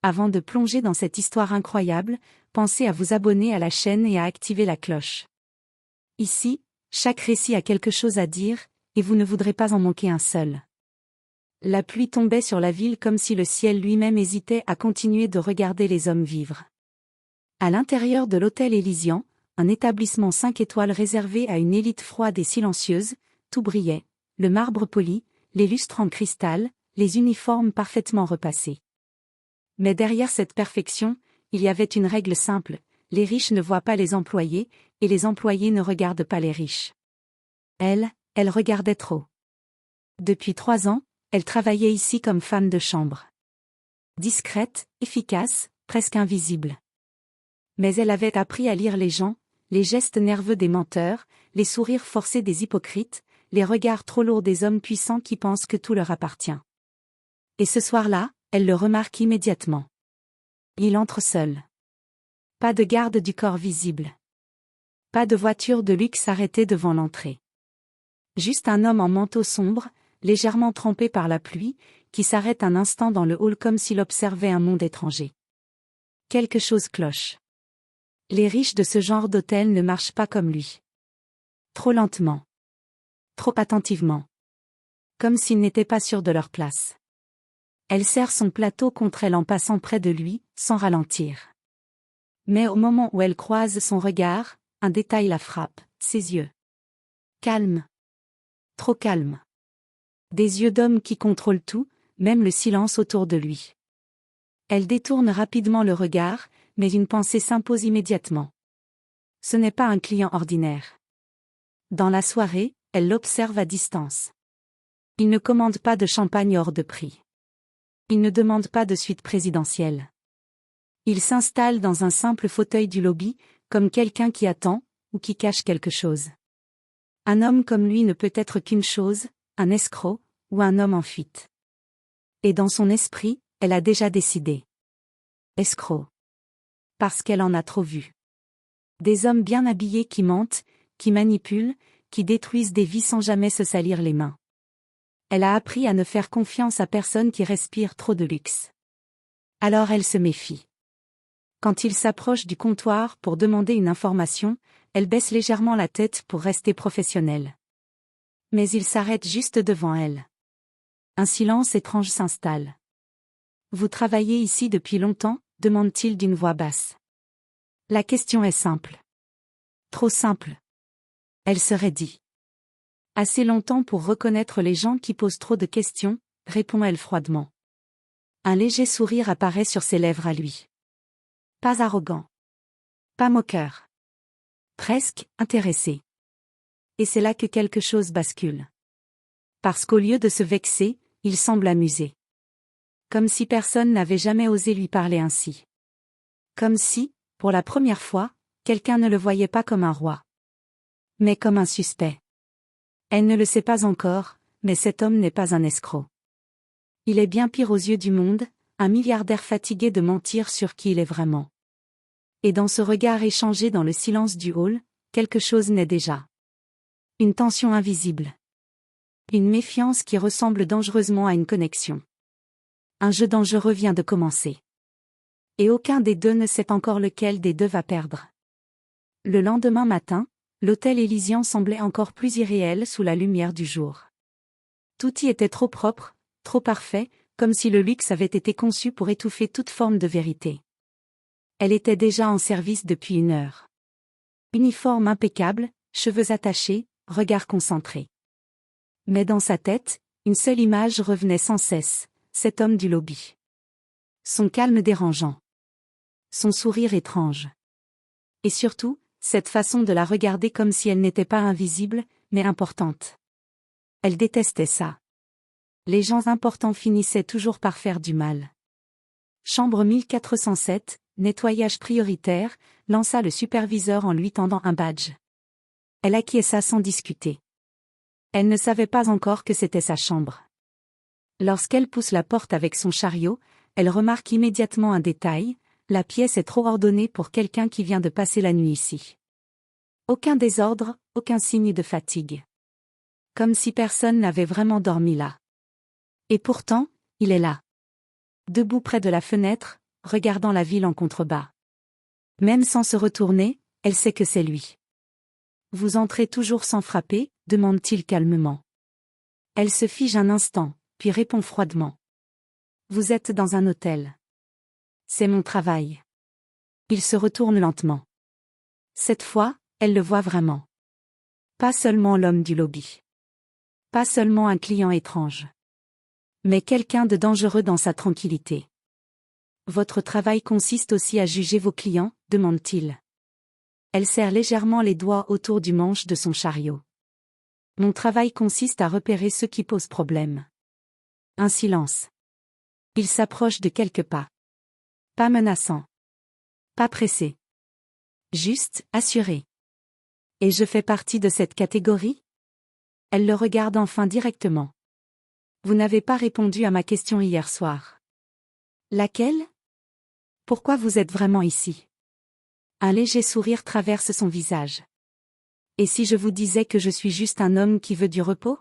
Avant de plonger dans cette histoire incroyable, pensez à vous abonner à la chaîne et à activer la cloche. Ici, chaque récit a quelque chose à dire, et vous ne voudrez pas en manquer un seul. La pluie tombait sur la ville comme si le ciel lui-même hésitait à continuer de regarder les hommes vivre. À l'intérieur de l'hôtel Elysian, un établissement 5 étoiles réservé à une élite froide et silencieuse, tout brillait, le marbre poli, les lustres en cristal, les uniformes parfaitement repassés. Mais derrière cette perfection, il y avait une règle simple, les riches ne voient pas les employés, et les employés ne regardent pas les riches. Elle regardait trop. Depuis 3 ans, elle travaillait ici comme femme de chambre. Discrète, efficace, presque invisible. Mais elle avait appris à lire les gens, les gestes nerveux des menteurs, les sourires forcés des hypocrites, les regards trop lourds des hommes puissants qui pensent que tout leur appartient. Et ce soir-là, elle le remarque immédiatement. Il entre seul. Pas de garde du corps visible. Pas de voiture de luxe arrêtée devant l'entrée. Juste un homme en manteau sombre, légèrement trempé par la pluie, qui s'arrête un instant dans le hall comme s'il observait un monde étranger. Quelque chose cloche. Les riches de ce genre d'hôtel ne marchent pas comme lui. Trop lentement. Trop attentivement. Comme s'ils n'étaient pas sûrs de leur place. Elle serre son plateau contre elle en passant près de lui, sans ralentir. Mais au moment où elle croise son regard, un détail la frappe, ses yeux. Calme. Trop calme. Des yeux d'homme qui contrôlent tout, même le silence autour de lui. Elle détourne rapidement le regard, mais une pensée s'impose immédiatement. Ce n'est pas un client ordinaire. Dans la soirée, elle l'observe à distance. Il ne commande pas de champagne hors de prix. Il ne demande pas de suite présidentielle. Il s'installe dans un simple fauteuil du lobby, comme quelqu'un qui attend, ou qui cache quelque chose. Un homme comme lui ne peut être qu'une chose, un escroc, ou un homme en fuite. Et dans son esprit, elle a déjà décidé. Escroc. Parce qu'elle en a trop vu. Des hommes bien habillés qui mentent, qui manipulent, qui détruisent des vies sans jamais se salir les mains. Elle a appris à ne faire confiance à personne qui respire trop de luxe. Alors elle se méfie. Quand il s'approche du comptoir pour demander une information, elle baisse légèrement la tête pour rester professionnelle. Mais il s'arrête juste devant elle. Un silence étrange s'installe. « Vous travaillez ici depuis longtemps ?» demande-t-il d'une voix basse. La question est simple. Trop simple. Elle serait dit. Assez longtemps pour reconnaître les gens qui posent trop de questions, répond-elle froidement. Un léger sourire apparaît sur ses lèvres à lui. Pas arrogant. Pas moqueur. Presque intéressé. Et c'est là que quelque chose bascule. Parce qu'au lieu de se vexer, il semble amusé. Comme si personne n'avait jamais osé lui parler ainsi. Comme si, pour la première fois, quelqu'un ne le voyait pas comme un roi. Mais comme un suspect. Elle ne le sait pas encore, mais cet homme n'est pas un escroc. Il est bien pire aux yeux du monde, un milliardaire fatigué de mentir sur qui il est vraiment. Et dans ce regard échangé dans le silence du hall, quelque chose naît déjà. Une tension invisible. Une méfiance qui ressemble dangereusement à une connexion. Un jeu dangereux vient de commencer. Et aucun des deux ne sait encore lequel des deux va perdre. Le lendemain matin, l'hôtel Elysian semblait encore plus irréel sous la lumière du jour. Tout y était trop propre, trop parfait, comme si le luxe avait été conçu pour étouffer toute forme de vérité. Elle était déjà en service depuis 1 heure. Uniforme impeccable, cheveux attachés, regard concentré. Mais dans sa tête, une seule image revenait sans cesse, cet homme du lobby. Son calme dérangeant. Son sourire étrange. Et surtout, cette façon de la regarder comme si elle n'était pas invisible, mais importante. Elle détestait ça. Les gens importants finissaient toujours par faire du mal. Chambre 1407, nettoyage prioritaire, lança le superviseur en lui tendant un badge. Elle acquiesça sans discuter. Elle ne savait pas encore que c'était sa chambre. Lorsqu'elle pousse la porte avec son chariot, elle remarque immédiatement un détail, la pièce est trop ordonnée pour quelqu'un qui vient de passer la nuit ici. Aucun désordre, aucun signe de fatigue. Comme si personne n'avait vraiment dormi là. Et pourtant, il est là. Debout près de la fenêtre, regardant la ville en contrebas. Même sans se retourner, elle sait que c'est lui. Vous entrez toujours sans frapper, demande-t-il calmement. Elle se fige un instant, puis répond froidement. Vous êtes dans un hôtel. C'est mon travail. Il se retourne lentement. Cette fois, elle le voit vraiment. Pas seulement l'homme du lobby. Pas seulement un client étrange. Mais quelqu'un de dangereux dans sa tranquillité. Votre travail consiste aussi à juger vos clients, demande-t-il. Elle serre légèrement les doigts autour du manche de son chariot. Mon travail consiste à repérer ceux qui posent problème. Un silence. Il s'approche de quelques pas. Pas menaçant. Pas pressé. Juste, assuré. Et je fais partie de cette catégorie ? Elle le regarde enfin directement. Vous n'avez pas répondu à ma question hier soir. Laquelle ? Pourquoi vous êtes vraiment ici ? Un léger sourire traverse son visage. Et si je vous disais que je suis juste un homme qui veut du repos ?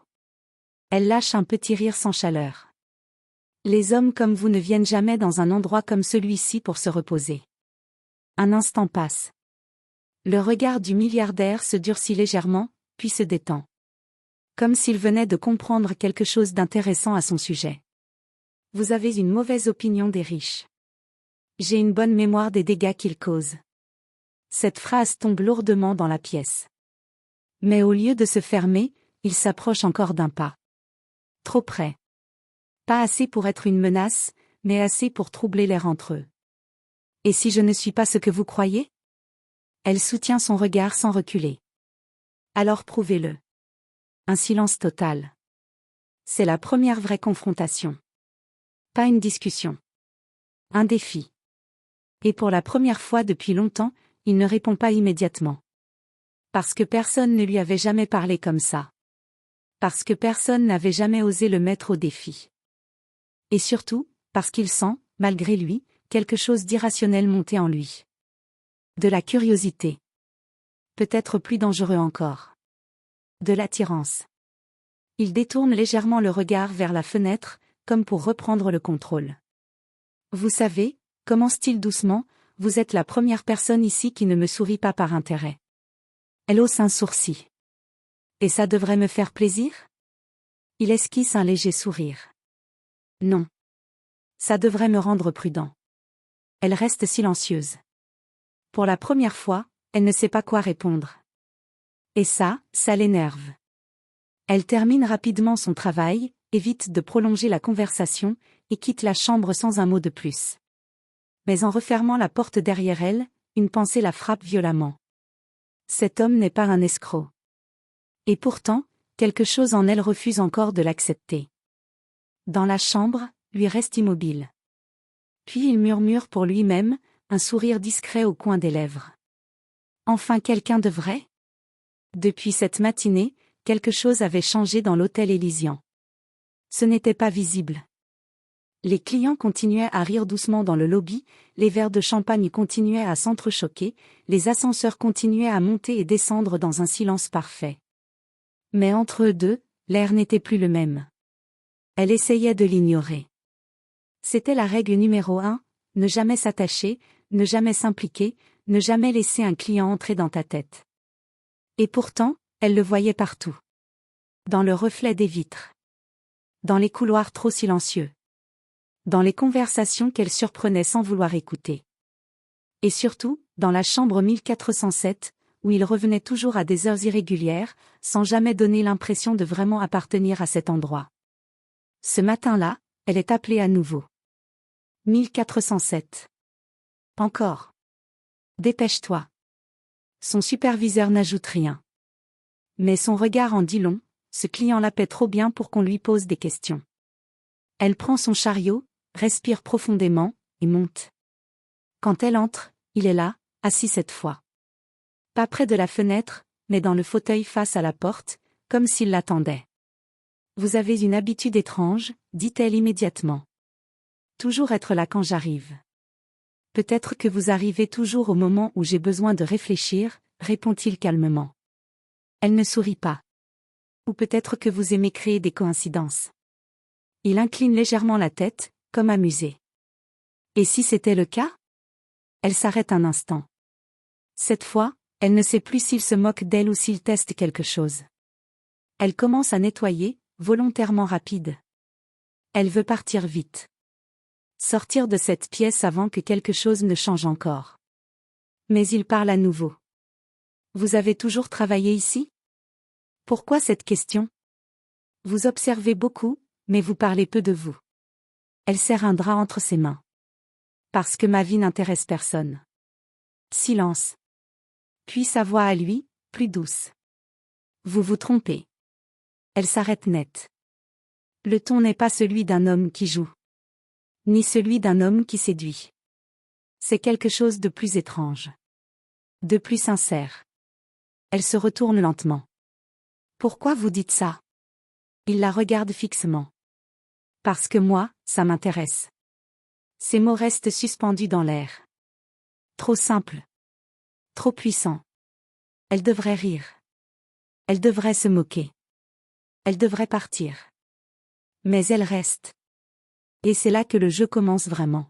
Elle lâche un petit rire sans chaleur. Les hommes comme vous ne viennent jamais dans un endroit comme celui-ci pour se reposer. Un instant passe. Le regard du milliardaire se durcit légèrement, puis se détend. Comme s'il venait de comprendre quelque chose d'intéressant à son sujet. Vous avez une mauvaise opinion des riches. J'ai une bonne mémoire des dégâts qu'ils causent. Cette phrase tombe lourdement dans la pièce. Mais au lieu de se fermer, il s'approche encore d'un pas. Trop près. Pas assez pour être une menace, mais assez pour troubler l'air entre eux. Et si je ne suis pas ce que vous croyez ? Elle soutient son regard sans reculer. Alors prouvez-le. Un silence total. C'est la première vraie confrontation. Pas une discussion. Un défi. Et pour la première fois depuis longtemps, il ne répond pas immédiatement. Parce que personne ne lui avait jamais parlé comme ça. Parce que personne n'avait jamais osé le mettre au défi. Et surtout, parce qu'il sent, malgré lui, quelque chose d'irrationnel monter en lui. De la curiosité. Peut-être plus dangereux encore. De l'attirance. Il détourne légèrement le regard vers la fenêtre, comme pour reprendre le contrôle. Vous savez, commence-t-il doucement, vous êtes la première personne ici qui ne me sourit pas par intérêt. Elle hausse un sourcil. Et ça devrait me faire plaisir ? Il esquisse un léger sourire. Non. Ça devrait me rendre prudent. Elle reste silencieuse. Pour la première fois, elle ne sait pas quoi répondre. Et ça l'énerve. Elle termine rapidement son travail, évite de prolonger la conversation, et quitte la chambre sans un mot de plus. Mais en refermant la porte derrière elle, une pensée la frappe violemment. Cet homme n'est pas un escroc. Et pourtant, quelque chose en elle refuse encore de l'accepter. Dans la chambre, lui reste immobile. Puis il murmure pour lui-même, un sourire discret au coin des lèvres. Enfin quelqu'un de vrai ? Depuis cette matinée, quelque chose avait changé dans l'hôtel Elysian. Ce n'était pas visible. Les clients continuaient à rire doucement dans le lobby, les verres de champagne continuaient à s'entrechoquer, les ascenseurs continuaient à monter et descendre dans un silence parfait. Mais entre eux deux, l'air n'était plus le même. Elle essayait de l'ignorer. C'était la règle numéro 1, ne jamais s'attacher, ne jamais s'impliquer, ne jamais laisser un client entrer dans ta tête. Et pourtant, elle le voyait partout. Dans le reflet des vitres. Dans les couloirs trop silencieux. Dans les conversations qu'elle surprenait sans vouloir écouter. Et surtout, dans la chambre 1407, où il revenait toujours à des heures irrégulières, sans jamais donner l'impression de vraiment appartenir à cet endroit. Ce matin-là, elle est appelée à nouveau. 1407. Encore. Dépêche-toi. Son superviseur n'ajoute rien. Mais son regard en dit long, ce client la paie trop bien pour qu'on lui pose des questions. Elle prend son chariot, respire profondément, et monte. Quand elle entre, il est là, assis cette fois. Pas près de la fenêtre, mais dans le fauteuil face à la porte, comme s'il l'attendait. Vous avez une habitude étrange, dit-elle immédiatement. Toujours être là quand j'arrive. Peut-être que vous arrivez toujours au moment où j'ai besoin de réfléchir, répond-il calmement. Elle ne sourit pas. Ou peut-être que vous aimez créer des coïncidences. Il incline légèrement la tête, comme amusé. Et si c'était le cas? Elle s'arrête un instant. Cette fois, elle ne sait plus s'il se moque d'elle ou s'il teste quelque chose. Elle commence à nettoyer, volontairement rapide. Elle veut partir vite. Sortir de cette pièce avant que quelque chose ne change encore. Mais il parle à nouveau. Vous avez toujours travaillé ici? Pourquoi cette question? Vous observez beaucoup, mais vous parlez peu de vous. Elle serre un drap entre ses mains. Parce que ma vie n'intéresse personne. Silence. Puis sa voix à lui, plus douce. Vous vous trompez. Elle s'arrête net. Le ton n'est pas celui d'un homme qui joue. Ni celui d'un homme qui séduit. C'est quelque chose de plus étrange. De plus sincère. Elle se retourne lentement. Pourquoi vous dites ça? Il la regarde fixement. Parce que moi, ça m'intéresse. Ces mots restent suspendus dans l'air. Trop simple. Trop puissant. Elle devrait rire. Elle devrait se moquer. Elle devrait partir. Mais elle reste. Et c'est là que le jeu commence vraiment.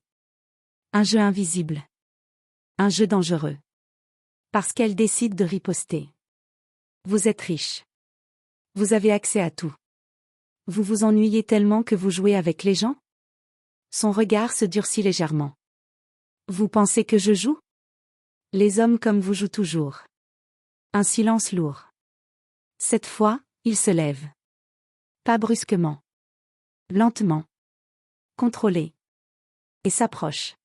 Un jeu invisible. Un jeu dangereux. Parce qu'elle décide de riposter. Vous êtes riche. Vous avez accès à tout. Vous vous ennuyez tellement que vous jouez avec les gens? Son regard se durcit légèrement. Vous pensez que je joue? Les hommes comme vous jouent toujours. Un silence lourd. Cette fois, il se lève. Pas brusquement. Lentement. Contrôlé. Et s'approche.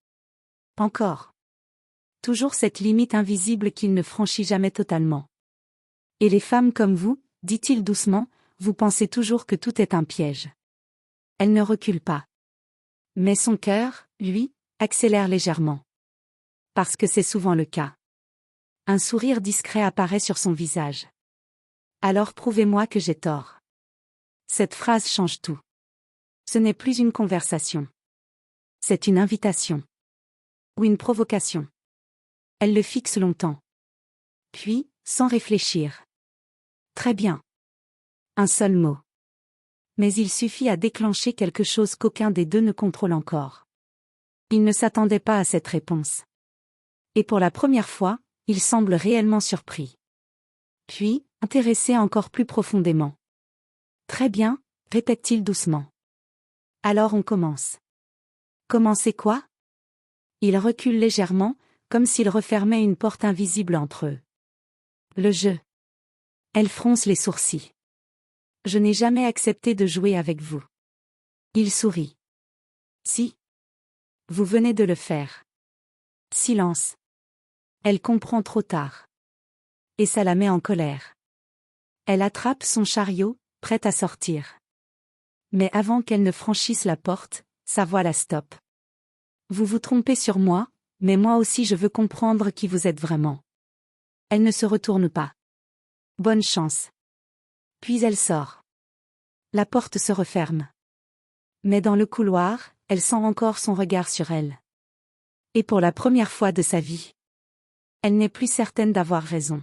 Encore. Toujours cette limite invisible qu'il ne franchit jamais totalement. Et les femmes comme vous, dit-il doucement, vous pensez toujours que tout est un piège. Elle ne recule pas. Mais son cœur, lui, accélère légèrement. Parce que c'est souvent le cas. Un sourire discret apparaît sur son visage. Alors prouvez-moi que j'ai tort. Cette phrase change tout. Ce n'est plus une conversation. C'est une invitation. Ou une provocation. Elle le fixe longtemps. Puis, sans réfléchir. Très bien. Un seul mot. Mais il suffit à déclencher quelque chose qu'aucun des deux ne contrôle encore. Il ne s'attendait pas à cette réponse. Et pour la première fois, il semble réellement surpris. Puis, intéressé encore plus profondément. Très bien, répète-t-il doucement. Alors on commence. Commencer quoi? Il recule légèrement, comme s'il refermait une porte invisible entre eux. Le jeu. Elle fronce les sourcils. Je n'ai jamais accepté de jouer avec vous. Il sourit. Si. Vous venez de le faire. Silence. Elle comprend trop tard. Et ça la met en colère. Elle attrape son chariot, prête à sortir. Mais avant qu'elle ne franchisse la porte, sa voix la stoppe. Vous vous trompez sur moi, mais moi aussi je veux comprendre qui vous êtes vraiment. Elle ne se retourne pas. Bonne chance. Puis elle sort. La porte se referme. Mais dans le couloir, elle sent encore son regard sur elle. Et pour la première fois de sa vie, elle n'est plus certaine d'avoir raison.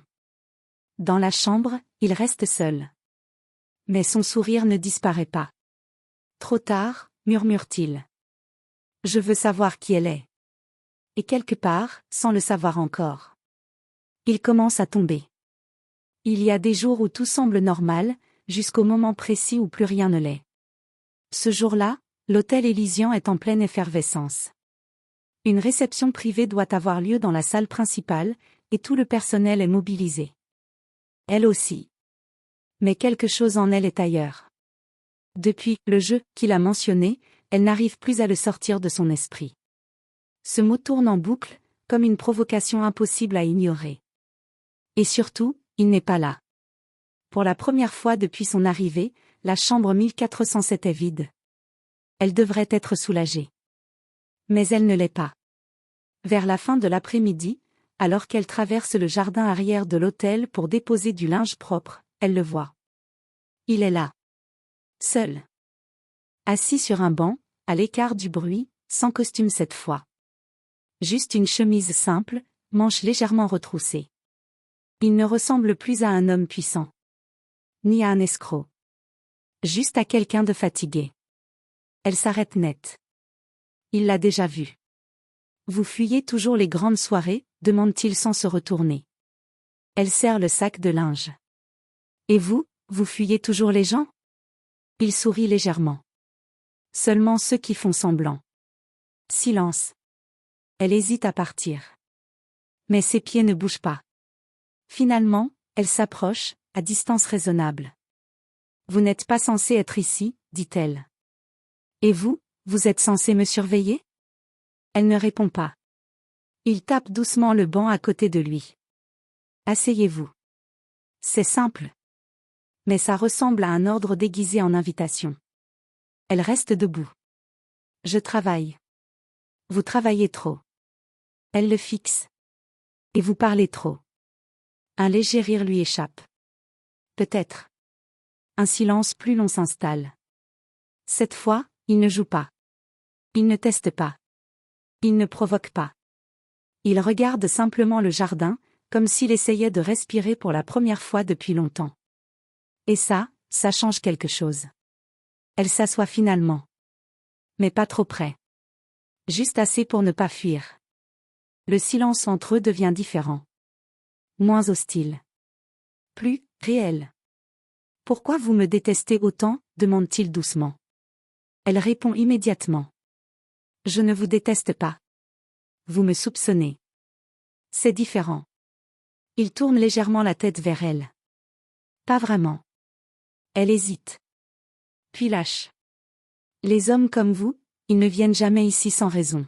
Dans la chambre, il reste seul. Mais son sourire ne disparaît pas. Trop tard, murmure-t-il. Je veux savoir qui elle est. Et quelque part, sans le savoir encore. Il commence à tomber. Il y a des jours où tout semble normal, jusqu'au moment précis où plus rien ne l'est. Ce jour-là, l'hôtel Elysian est en pleine effervescence. Une réception privée doit avoir lieu dans la salle principale, et tout le personnel est mobilisé. Elle aussi. Mais quelque chose en elle est ailleurs. Depuis le jeu qu'il a mentionné, elle n'arrive plus à le sortir de son esprit. Ce mot tourne en boucle, comme une provocation impossible à ignorer. Et surtout, il n'est pas là. Pour la première fois depuis son arrivée, la chambre 1407 est vide. Elle devrait être soulagée. Mais elle ne l'est pas. Vers la fin de l'après-midi, alors qu'elle traverse le jardin arrière de l'hôtel pour déposer du linge propre, elle le voit. Il est là. Seul. Assis sur un banc, à l'écart du bruit, sans costume cette fois. Juste une chemise simple, manches légèrement retroussées. Il ne ressemble plus à un homme puissant. Ni à un escroc. Juste à quelqu'un de fatigué. Elle s'arrête net. Il l'a déjà vu. Vous fuyez toujours les grandes soirées, demande-t-il sans se retourner. Elle serre le sac de linge. Et vous, vous fuyez toujours les gens? Il sourit légèrement. Seulement ceux qui font semblant. Silence. Elle hésite à partir. Mais ses pieds ne bougent pas. Finalement, elle s'approche, à distance raisonnable. Vous n'êtes pas censé être ici, dit-elle. Et vous, vous êtes censé me surveiller? Elle ne répond pas. Il tape doucement le banc à côté de lui. Asseyez-vous. C'est simple. Mais ça ressemble à un ordre déguisé en invitation. Elle reste debout. Je travaille. Vous travaillez trop. Elle le fixe. Et vous parlez trop. Un léger rire lui échappe. Peut-être. Un silence plus long s'installe. Cette fois, il ne joue pas. Il ne teste pas. Il ne provoque pas. Il regarde simplement le jardin, comme s'il essayait de respirer pour la première fois depuis longtemps. Et ça change quelque chose. Elle s'assoit finalement. Mais pas trop près. Juste assez pour ne pas fuir. Le silence entre eux devient différent. Moins hostile. Plus réel. Pourquoi vous me détestez autant, demande-t-il doucement. Elle répond immédiatement. Je ne vous déteste pas. Vous me soupçonnez. C'est différent. Il tourne légèrement la tête vers elle. Pas vraiment. Elle hésite. Puis lâche. Les hommes comme vous, ils ne viennent jamais ici sans raison.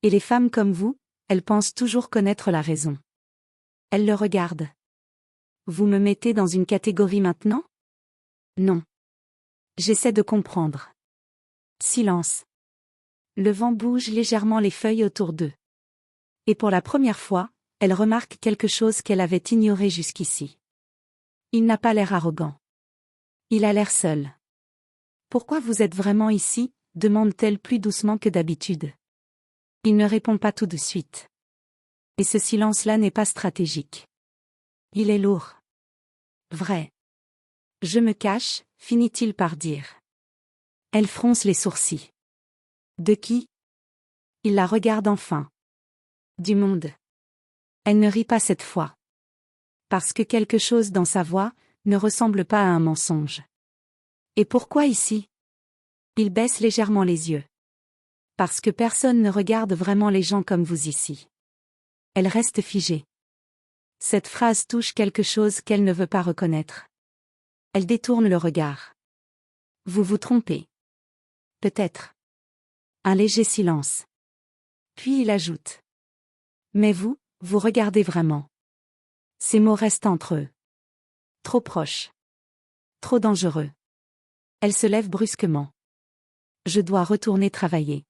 Et les femmes comme vous, elles pensent toujours connaître la raison. Elle le regarde. Vous me mettez dans une catégorie maintenant? Non. J'essaie de comprendre. Silence. Le vent bouge légèrement les feuilles autour d'eux. Et pour la première fois, elle remarque quelque chose qu'elle avait ignoré jusqu'ici. Il n'a pas l'air arrogant. Il a l'air seul. Pourquoi vous êtes vraiment ici? Demande-t-elle plus doucement que d'habitude. Il ne répond pas tout de suite. Et ce silence-là n'est pas stratégique. Il est lourd. Vrai. Je me cache, finit-il par dire. Elle fronce les sourcils. De qui? Il la regarde enfin. Du monde. Elle ne rit pas cette fois. Parce que quelque chose dans sa voix ne ressemble pas à un mensonge. Et pourquoi ici? Il baisse légèrement les yeux. Parce que personne ne regarde vraiment les gens comme vous ici. Elle reste figée. Cette phrase touche quelque chose qu'elle ne veut pas reconnaître. Elle détourne le regard. Vous vous trompez. Peut-être. Un léger silence. Puis il ajoute. Mais vous, vous regardez vraiment. Ces mots restent entre eux. Trop proches. Trop dangereux. Elle se lève brusquement. Je dois retourner travailler.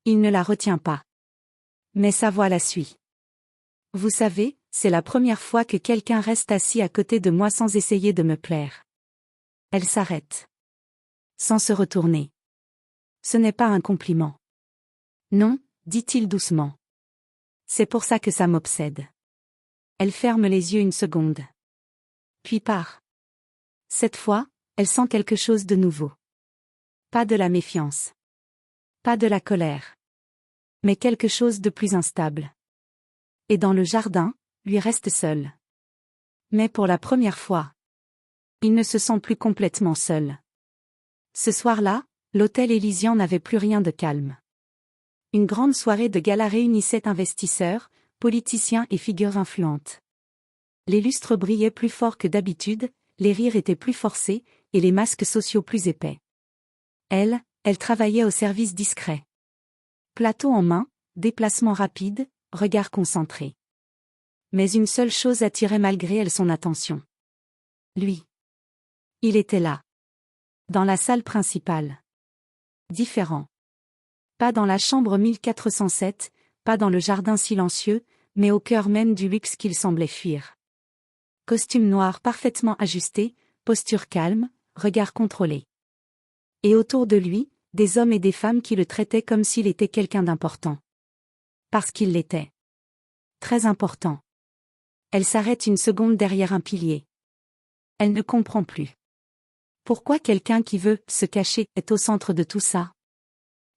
Il ne la retient pas. Mais sa voix la suit. Vous savez, c'est la première fois que quelqu'un reste assis à côté de moi sans essayer de me plaire. Elle s'arrête. Sans se retourner. Ce n'est pas un compliment. Non, dit-il doucement. C'est pour ça que ça m'obsède. Elle ferme les yeux une seconde. Puis part. Cette fois, elle sent quelque chose de nouveau. Pas de la méfiance. Pas de la colère. Mais quelque chose de plus instable. Et dans le jardin, lui reste seul. Mais pour la première fois, il ne se sent plus complètement seul. Ce soir-là, l'hôtel Elysian n'avait plus rien de calme. Une grande soirée de gala réunissait investisseurs, politiciens et figures influentes. Les lustres brillaient plus fort que d'habitude, les rires étaient plus forcés, et les masques sociaux plus épais. Elle travaillait au service discret. Plateau en main, déplacement rapide, regard concentré. Mais une seule chose attirait malgré elle son attention. Lui. Il était là. Dans la salle principale. Différent. Pas dans la chambre 1407, pas dans le jardin silencieux, mais au cœur même du luxe qu'il semblait fuir. Costume noir parfaitement ajusté, posture calme, regard contrôlé. Et autour de lui, des hommes et des femmes qui le traitaient comme s'il était quelqu'un d'important. Parce qu'il l'était. Très important. Elle s'arrête une seconde derrière un pilier. Elle ne comprend plus. Pourquoi quelqu'un qui veut se cacher est au centre de tout ça?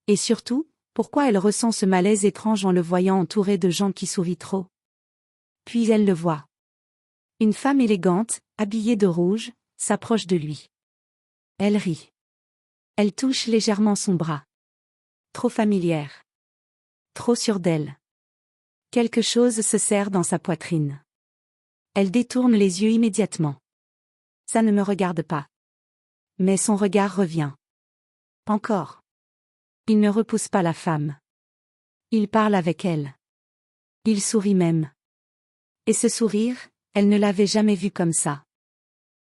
Et surtout, Pourquoi elle ressent ce malaise étrange en le voyant entouré de gens qui sourient trop? Puis elle le voit. Une femme élégante, habillée de rouge, s'approche de lui. Elle rit. Elle touche légèrement son bras. Trop familière. Trop sûre d'elle. Quelque chose se serre dans sa poitrine. Elle détourne les yeux immédiatement. Ça ne me regarde pas. Mais son regard revient. Encore. Il ne repousse pas la femme. Il parle avec elle. Il sourit même. Et ce sourire, elle ne l'avait jamais vu comme ça.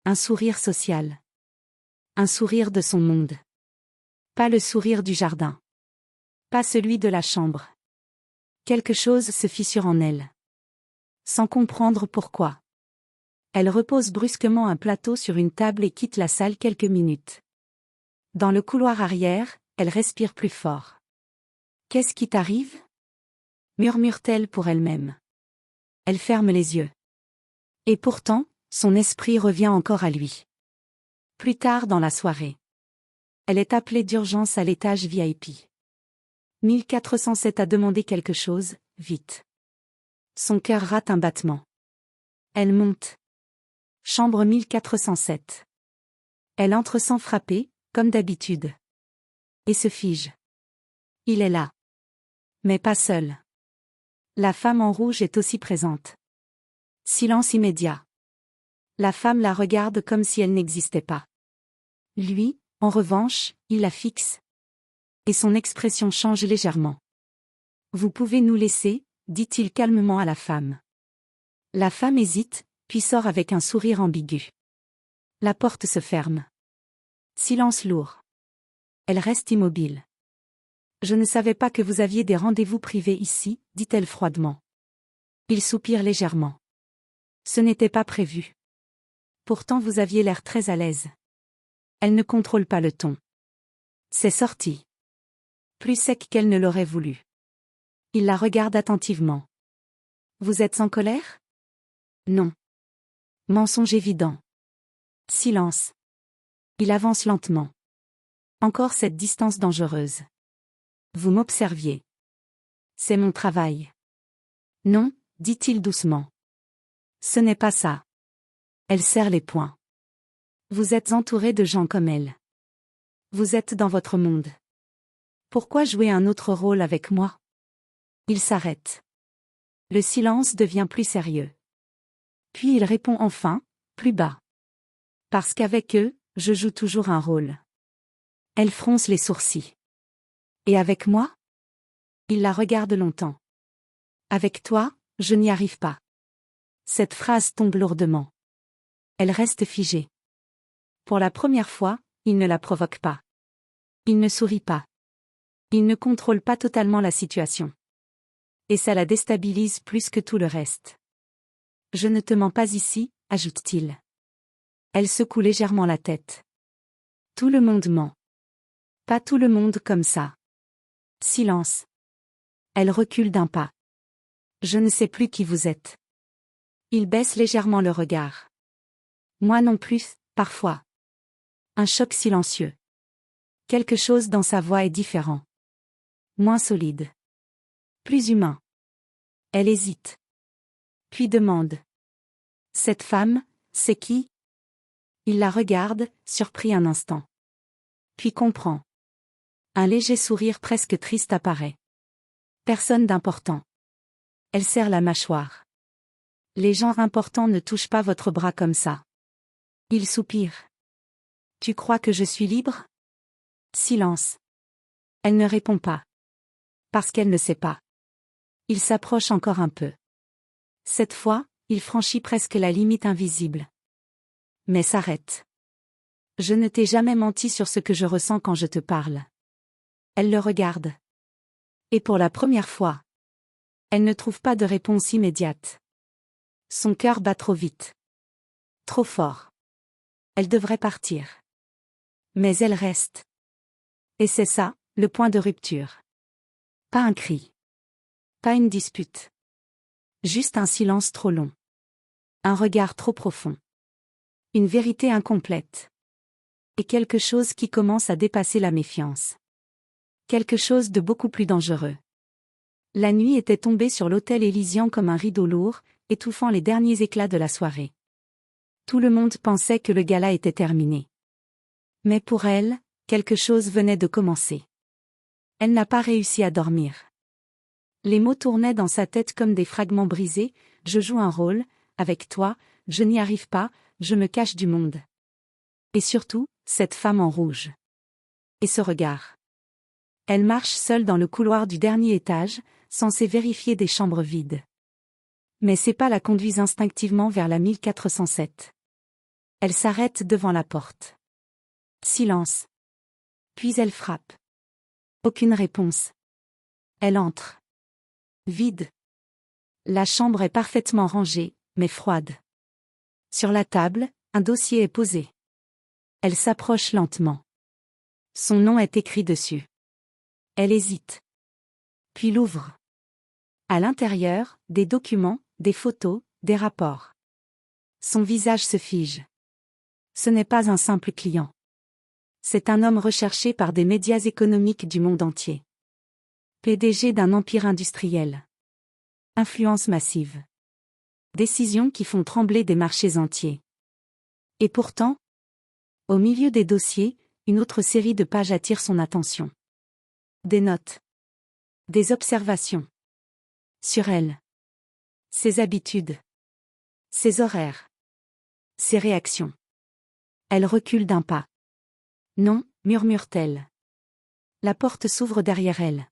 Un sourire social. Un sourire de son monde. Pas le sourire du jardin. Pas celui de la chambre. Quelque chose se fissure en elle. Sans comprendre pourquoi. Elle repose brusquement un plateau sur une table et quitte la salle quelques minutes. Dans le couloir arrière, elle respire plus fort. Qu'est-ce qui t'arrive? Murmure-t-elle pour elle-même. Elle ferme les yeux. Et pourtant, son esprit revient encore à lui. Plus tard dans la soirée. Elle est appelée d'urgence à l'étage VIP. 1407 a demandé quelque chose, vite. Son cœur rate un battement. Elle monte. Chambre 1407. Elle entre sans frapper, comme d'habitude. Et se fige. Il est là. Mais pas seul. La femme en rouge est aussi présente. Silence immédiat. La femme la regarde comme si elle n'existait pas. Lui, en revanche, il la fixe. Et son expression change légèrement. Vous pouvez nous laisser, dit-il calmement à la femme. La femme hésite, puis sort avec un sourire ambigu. La porte se ferme. Silence lourd. Elle reste immobile. Je ne savais pas que vous aviez des rendez-vous privés ici, dit-elle froidement. Il soupire légèrement. Ce n'était pas prévu. Pourtant vous aviez l'air très à l'aise. Elle ne contrôle pas le ton. C'est sorti. Plus sec qu'elle ne l'aurait voulu. Il la regarde attentivement. Vous êtes en colère? Non. Mensonge évident. Silence. Il avance lentement. Encore cette distance dangereuse. Vous m'observiez. C'est mon travail. Non, dit-il doucement. Ce n'est pas ça. Elle serre les poings. Vous êtes entouré de gens comme elle. Vous êtes dans votre monde. Pourquoi jouer un autre rôle avec moi? Il s'arrête. Le silence devient plus sérieux. Puis il répond enfin, plus bas. Parce qu'avec eux, je joue toujours un rôle. Elle fronce les sourcils. Et avec moi? Il la regarde longtemps. Avec toi, je n'y arrive pas. Cette phrase tombe lourdement. Elle reste figée. Pour la première fois, il ne la provoque pas. Il ne sourit pas. Il ne contrôle pas totalement la situation. Et ça la déstabilise plus que tout le reste. Je ne te mens pas ici, ajoute-t-il. Elle secoue légèrement la tête. Tout le monde ment. Pas tout le monde comme ça. Silence. Elle recule d'un pas. Je ne sais plus qui vous êtes. Il baisse légèrement le regard. Moi non plus, parfois. Un choc silencieux. Quelque chose dans sa voix est différent. Moins solide. Plus humain. Elle hésite. Puis demande. Cette femme, c'est qui? Il la regarde, surpris un instant. Puis comprend. Un léger sourire presque triste apparaît. Personne d'important. Elle serre la mâchoire. Les gens importants ne touchent pas votre bras comme ça. Il soupire. Tu crois que je suis libre? Silence. Elle ne répond pas. Parce qu'elle ne sait pas. Il s'approche encore un peu. Cette fois, il franchit presque la limite invisible. Mais s'arrête. Je ne t'ai jamais menti sur ce que je ressens quand je te parle. Elle le regarde. Et pour la première fois, elle ne trouve pas de réponse immédiate. Son cœur bat trop vite. Trop fort. Elle devrait partir. Mais elle reste. Et c'est ça, le point de rupture. Pas un cri. Pas une dispute. Juste un silence trop long. Un regard trop profond. Une vérité incomplète. Et quelque chose qui commence à dépasser la méfiance. Quelque chose de beaucoup plus dangereux. La nuit était tombée sur l'hôtel Elysian comme un rideau lourd, étouffant les derniers éclats de la soirée. Tout le monde pensait que le gala était terminé. Mais pour elle, quelque chose venait de commencer. Elle n'a pas réussi à dormir. Les mots tournaient dans sa tête comme des fragments brisés, je joue un rôle, avec toi, je n'y arrive pas, je me cache du monde. Et surtout, cette femme en rouge. Et ce regard. Elle marche seule dans le couloir du dernier étage, censée vérifier des chambres vides. Mais ses pas la conduisent instinctivement vers la 1407. Elle s'arrête devant la porte. Silence. Puis elle frappe. Aucune réponse. Elle entre. Vide. La chambre est parfaitement rangée, mais froide. Sur la table, un dossier est posé. Elle s'approche lentement. Son nom est écrit dessus. Elle hésite. Puis l'ouvre. À l'intérieur, des documents, des photos, des rapports. Son visage se fige. Ce n'est pas un simple client. C'est un homme recherché par des médias économiques du monde entier. PDG d'un empire industriel. Influence massive. Décisions qui font trembler des marchés entiers. Et pourtant, au milieu des dossiers, une autre série de pages attire son attention. Des notes. Des observations. Sur elle. Ses habitudes. Ses horaires. Ses réactions. Elle recule d'un pas. Non, murmure-t-elle. La porte s'ouvre derrière elle.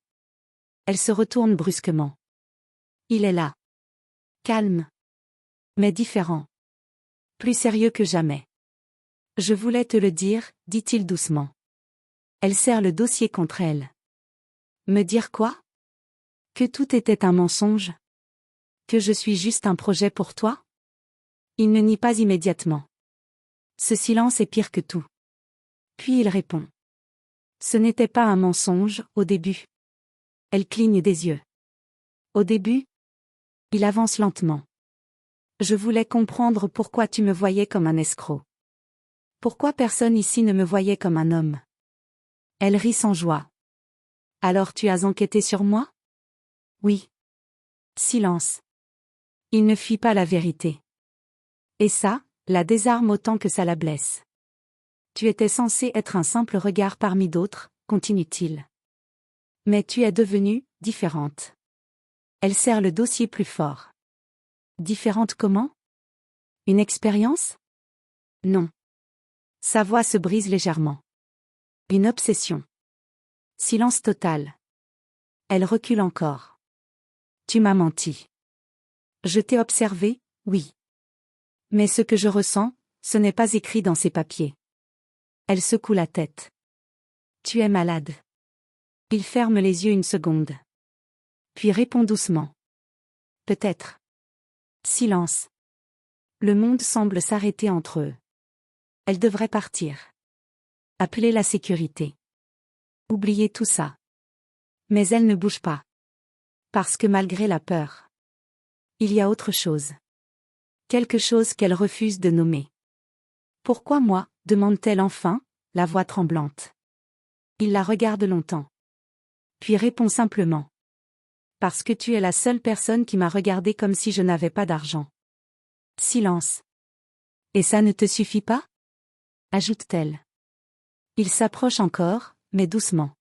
Elle se retourne brusquement. Il est là. Calme. Mais différent. Plus sérieux que jamais. Je voulais te le dire, dit-il doucement. Elle serre le dossier contre elle. Me dire quoi? Que tout était un mensonge? Que je suis juste un projet pour toi? Il ne nie pas immédiatement. Ce silence est pire que tout. Puis il répond. Ce n'était pas un mensonge, au début. Elle cligne des yeux. Au début? Il avance lentement. Je voulais comprendre pourquoi tu me voyais comme un escroc. Pourquoi personne ici ne me voyait comme un homme? Elle rit sans joie. Alors tu as enquêté sur moi? Oui. Silence. Il ne fuit pas la vérité. Et ça, la désarme autant que ça la blesse. Tu étais censé être un simple regard parmi d'autres, continue-t-il. Mais tu es devenue différente. Elle serre le dossier plus fort. Différente comment? Une expérience? Non. Sa voix se brise légèrement. Une obsession. Silence total. Elle recule encore. Tu m'as menti. Je t'ai observé, oui. Mais ce que je ressens, ce n'est pas écrit dans ces papiers. Elle secoue la tête. Tu es malade. Il ferme les yeux une seconde. Puis répond doucement. Peut-être. Silence. Le monde semble s'arrêter entre eux. Elle devrait partir. Appeler la sécurité. Oublier tout ça. Mais elle ne bouge pas. Parce que malgré la peur, il y a autre chose. Quelque chose qu'elle refuse de nommer. Pourquoi moi, demande-t-elle enfin, la voix tremblante. Il la regarde longtemps. Puis répond simplement. Parce que tu es la seule personne qui m'a regardé comme si je n'avais pas d'argent. Silence. Et ça ne te suffit pas? Ajoute-t-elle. Il s'approche encore, mais doucement.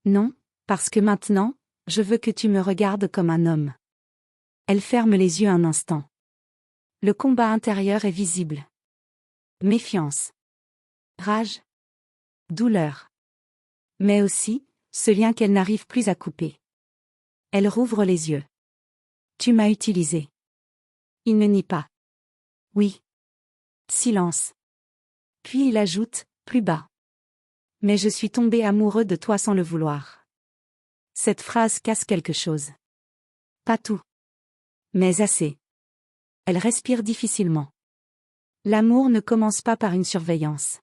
Non, parce que maintenant, je veux que tu me regardes comme un homme. Elle ferme les yeux un instant. Le combat intérieur est visible. Méfiance. Rage. Douleur. Mais aussi, ce lien qu'elle n'arrive plus à couper. Elle rouvre les yeux. Tu m'as utilisé. Il ne nie pas. Oui. Silence. Puis il ajoute, plus bas. Mais je suis tombé amoureux de toi sans le vouloir. Cette phrase casse quelque chose. Pas tout. Mais assez. Elle respire difficilement. L'amour ne commence pas par une surveillance.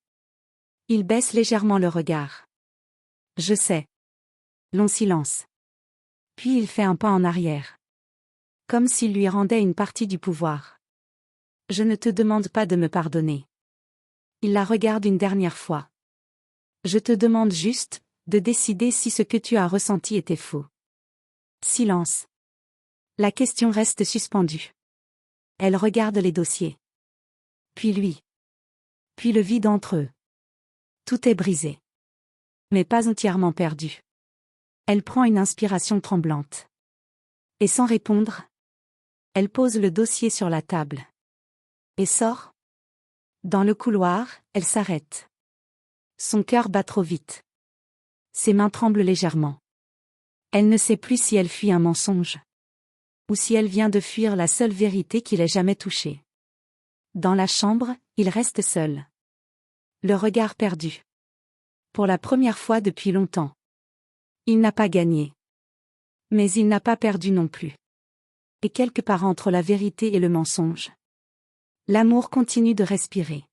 Il baisse légèrement le regard. Je sais. Long silence. Puis il fait un pas en arrière. Comme s'il lui rendait une partie du pouvoir. Je ne te demande pas de me pardonner. Il la regarde une dernière fois. Je te demande juste, De décider si ce que tu as ressenti était faux. Silence. La question reste suspendue. Elle regarde les dossiers. Puis lui. Puis le vide entre eux. Tout est brisé. Mais pas entièrement perdu. Elle prend une inspiration tremblante. Et sans répondre, elle pose le dossier sur la table. Et sort. Dans le couloir, elle s'arrête. Son cœur bat trop vite. Ses mains tremblent légèrement. Elle ne sait plus si elle fuit un mensonge. Ou si elle vient de fuir la seule vérité qui l'ait jamais touchée. Dans la chambre, il reste seul. Le regard perdu. Pour la première fois depuis longtemps. Il n'a pas gagné. Mais il n'a pas perdu non plus. Et quelque part entre la vérité et le mensonge. L'amour continue de respirer.